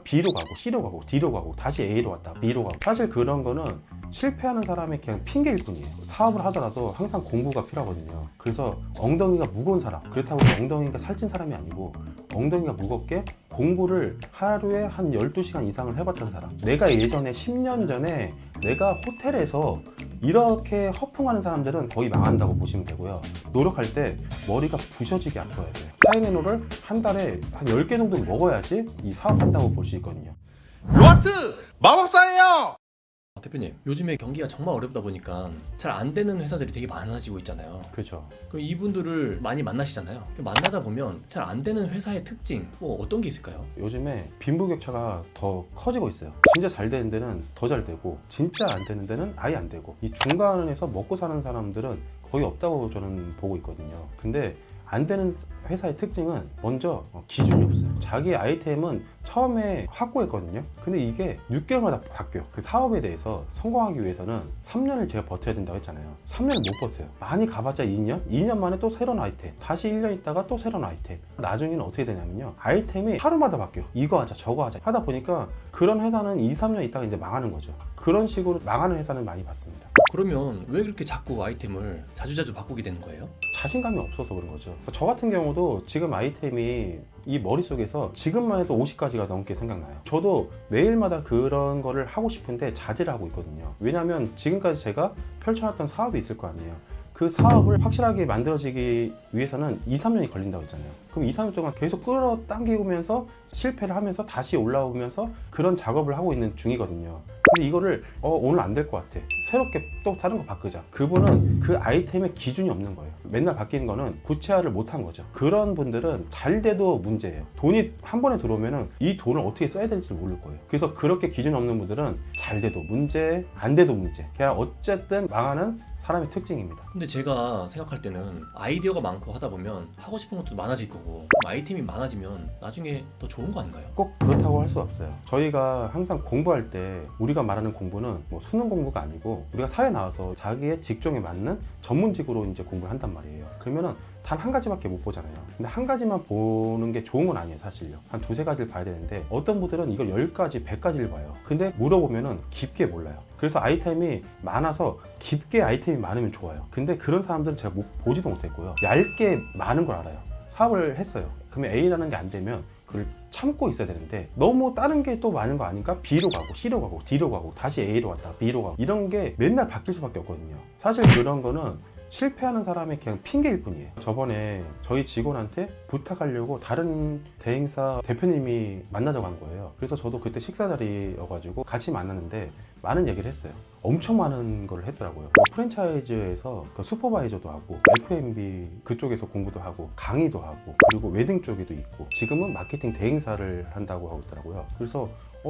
B로 가고 C로 가고 D로 가고 다시 A로 왔다 B로 가고, 사실 그런 거는 실패하는 사람의 그냥 핑계일 뿐이에요. 사업을 하더라도 항상 공부가 필요하거든요. 그래서 엉덩이가 무거운 사람, 그렇다고 엉덩이가 살찐 사람이 아니고 엉덩이가 무겁게 공부를 하루에 한 12시간 이상을 해봤던 사람, 내가 예전에 10년 전에 내가 호텔에서 이렇게 허풍하는 사람들은 거의 망한다고 보시면 되고요. 노력할 때 머리가 부셔지게 아파야 돼요. 타이레놀을 한 달에 한 10개 정도 먹어야지 이 사업한다고 볼 수 있거든요. 로하트 마법사예요. 대표님, 요즘에 경기가 정말 어렵다 보니까 잘 안 되는 회사들이 되게 많아지고 있잖아요. 그렇죠. 그럼 이분들을 많이 만나시잖아요. 만나다 보면 잘 안 되는 회사의 특징, 어떤 게 있을까요? 요즘에 빈부격차가 더 커지고 있어요. 진짜 잘 되는 데는 더 잘 되고, 진짜 안 되는 데는 아예 안 되고, 이 중간에서 먹고 사는 사람들은 거의 없다고 저는 보고 있거든요. 근데 안 되는 회사의 특징은 먼저 기준이 없어요. 자기 아이템은 처음에 확고했거든요. 근데 이게 6개월마다 바뀌어요. 그 사업에 대해서 성공하기 위해서는 3년을 제가 버텨야 된다고 했잖아요. 3년을 못 버텨요. 많이 가봤자 2년? 2년 만에 또 새로운 아이템, 다시 1년 있다가 또 새로운 아이템. 나중에는 어떻게 되냐면요, 아이템이 하루마다 바뀌어요. 이거 하자 저거 하자 하다 보니까 그런 회사는 2, 3년 있다가 이제 망하는 거죠. 그런 식으로 망하는 회사는 많이 봤습니다. 그러면 왜 그렇게 자꾸 아이템을 자주자주 바꾸게 되는 거예요? 자신감이 없어서 그런 거죠. 저 같은 경우도 지금 아이템이 이 머릿속에서 지금만 해도 50가지가 넘게 생각나요. 저도 매일마다 그런 거를 하고 싶은데 자제를 하고 있거든요. 왜냐하면 지금까지 제가 펼쳐놨던 사업이 있을 거 아니에요. 그 사업을 확실하게 만들어지기 위해서는 2, 3년이 걸린다고 했잖아요. 그럼 2, 3년 동안 계속 끌어당기면서 실패를 하면서 다시 올라오면서 그런 작업을 하고 있는 중이거든요. 근데 이거를 오늘 안 될 것 같아, 새롭게 또 다른 거 바꾸자. 그분은 그 아이템의 기준이 없는 거예요. 맨날 바뀌는 거는 구체화를 못한 거죠. 그런 분들은 잘 돼도 문제예요. 돈이 한 번에 들어오면은 이 돈을 어떻게 써야 될지 모를 거예요. 그래서 그렇게 기준 없는 분들은 잘 돼도 문제, 안 돼도 문제, 그냥 어쨌든 망하는 사람의 특징입니다. 근데 제가 생각할 때는 아이디어가 많고 하다 보면 하고 싶은 것도 많아질 거고, 아이템이 많아지면 나중에 더 좋은 거 아닌가요? 꼭 그렇다고 할 수 없어요. 저희가 항상 공부할 때 우리가 말하는 공부는 뭐 수능 공부가 아니고, 우리가 사회에 나와서 자기의 직종에 맞는 전문직으로 이제 공부를 한단 말이에요. 그러면은 단 한 가지밖에 못 보잖아요. 근데 한 가지만 보는 게 좋은 건 아니에요, 사실요. 한 두세 가지를 봐야 되는데 어떤 분들은 이걸 10가지, 100가지를 봐요. 근데 물어보면은 깊게 몰라요. 그래서 아이템이 많아서 깊게 아이템이 많으면 좋아요. 근데 그런 사람들은 제가 보지도 못했고요. 얇게 많은 걸 알아요. 사업을 했어요. 그러면 A라는 게 안 되면 그걸 참고 있어야 되는데 너무 다른 게 또 많은 거 아닌가? B로 가고 C로 가고 D로 가고 다시 A로 왔다 B로 가고, 이런 게 맨날 바뀔 수밖에 없거든요. 사실 그런 거는 실패하는 사람의 그냥 핑계일 뿐이에요. 저번에 저희 직원한테 부탁하려고 다른 대행사 대표님이 만나자고 한 거예요. 그래서 저도 그때 식사 자리여가지고 같이 만났는데 많은 얘기를 했어요. 엄청 많은 걸 했더라고요. 뭐 프랜차이즈에서 그 슈퍼바이저도 하고, F&B 그쪽에서 공부도 하고, 강의도 하고, 그리고 웨딩 쪽에도 있고, 지금은 마케팅 대행사를 한다고 하고 있더라고요. 그래서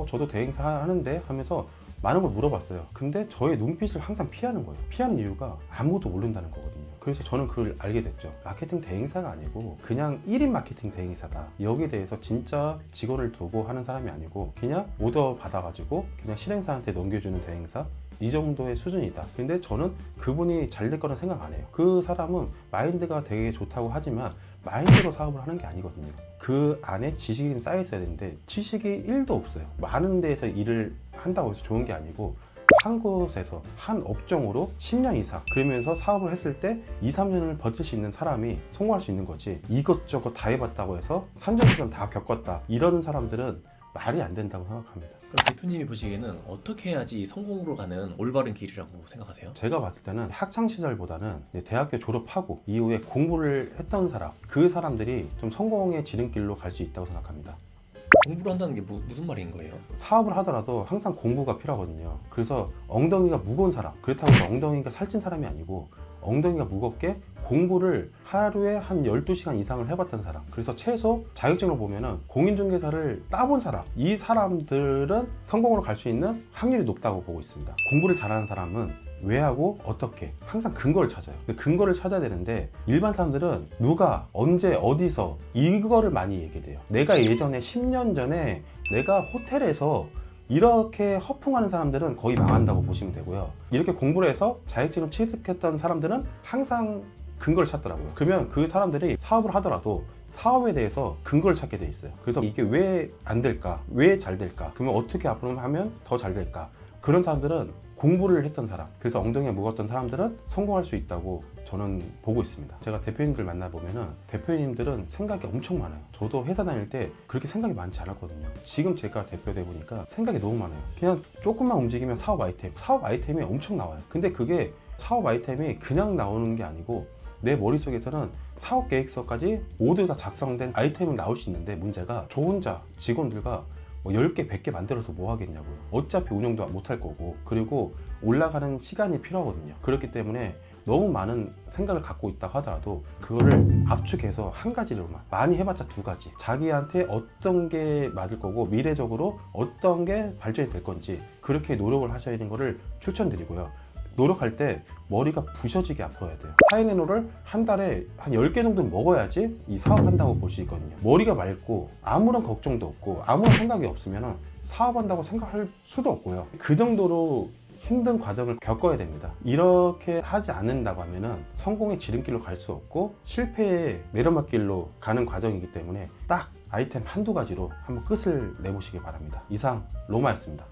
저도 대행사 하는데 하면서 많은 걸 물어봤어요. 근데 저의 눈빛을 항상 피하는 거예요. 피하는 이유가 아무도 모른다는 거거든요. 그래서 저는 그걸 알게 됐죠. 마케팅 대행사가 아니고 그냥 1인 마케팅 대행사다. 여기에 대해서 진짜 직원을 두고 하는 사람이 아니고 그냥 오더 받아가지고 그냥 실행사한테 넘겨주는 대행사, 이 정도의 수준이다. 근데 저는 그분이 잘 될 거는 생각 안 해요. 그 사람은 마인드가 되게 좋다고 하지만 마인드로 사업을 하는 게 아니거든요. 그 안에 지식이 쌓여 있어야 되는데 지식이 1도 없어요. 많은 데에서 일을 한다고 해서 좋은 게 아니고, 한 곳에서 한 업종으로 10년 이상 그러면서 사업을 했을 때 2, 3년을 버틸 수 있는 사람이 성공할 수 있는 거지, 이것저것 다 해봤다고 해서 산전수전 다 겪었다 이런 사람들은 말이 안 된다고 생각합니다. 그럼 대표님이 보시기에는 어떻게 해야지 성공으로 가는 올바른 길이라고 생각하세요? 제가 봤을 때는 학창 시절보다는 이제 대학교 졸업하고 이후에 공부를 했던 사람, 그 사람들이 좀 성공의 지름길로 갈 수 있다고 생각합니다. 공부를 한다는 게 무슨 말인 거예요? 사업을 하더라도 항상 공부가 필요하거든요. 그래서 엉덩이가 무거운 사람, 그렇다고 해서 엉덩이가 살찐 사람이 아니고 엉덩이가 무겁게 공부를 하루에 한 12시간 이상을 해봤던 사람, 그래서 최소 자격증으로 보면은 공인중개사를 따본 사람, 이 사람들은 성공으로 갈 수 있는 확률이 높다고 보고 있습니다. 공부를 잘하는 사람은 왜 하고 어떻게 항상 근거를 찾아요. 근데 근거를 찾아야 되는데 일반 사람들은 누가 언제 어디서 이거를 많이 얘기를 해요. 내가 예전에 10년 전에 내가 호텔에서 이렇게 허풍하는 사람들은 거의 망한다고 보시면 되고요. 이렇게 공부를 해서 자격증을 취득했던 사람들은 항상 근거를 찾더라고요. 그러면 그 사람들이 사업을 하더라도 사업에 대해서 근거를 찾게 돼 있어요. 그래서 이게 왜 안 될까? 왜 잘 될까? 그러면 어떻게 앞으로 하면 더 잘 될까? 그런 사람들은 공부를 했던 사람, 그래서 엉덩이에 묵었던 사람들은 성공할 수 있다고 저는 보고 있습니다. 제가 대표님들 만나보면은 대표님들은 생각이 엄청 많아요. 저도 회사 다닐 때 그렇게 생각이 많지 않았거든요. 지금 제가 대표돼 보니까 생각이 너무 많아요. 그냥 조금만 움직이면 사업 아이템이 엄청 나와요. 근데 그게 사업 아이템이 그냥 나오는 게 아니고 내 머릿속에서는 사업 계획서까지 모두 다 작성된 아이템은 나올 수 있는데, 문제가 저 혼자 직원들과 뭐 10개, 100개 만들어서 뭐 하겠냐고요. 어차피 운영도 못 할 거고, 그리고 올라가는 시간이 필요하거든요. 그렇기 때문에 너무 많은 생각을 갖고 있다고 하더라도 그거를 압축해서 한 가지로만, 많이 해봤자 두 가지, 자기한테 어떤 게 맞을 거고 미래적으로 어떤 게 발전이 될 건지 그렇게 노력을 하셔야 되는 거를 추천드리고요. 노력할 때 머리가 부셔지게 아파야 돼요. 타이레놀을 한 달에 한 10개 정도는 먹어야지 이 사업한다고 볼 수 있거든요. 머리가 맑고 아무런 걱정도 없고 아무런 생각이 없으면 사업한다고 생각할 수도 없고요. 그 정도로 힘든 과정을 겪어야 됩니다. 이렇게 하지 않는다고 하면은 성공의 지름길로 갈 수 없고 실패의 내려막길로 가는 과정이기 때문에 딱 아이템 한두 가지로 한번 끝을 내보시기 바랍니다. 이상 로마였습니다.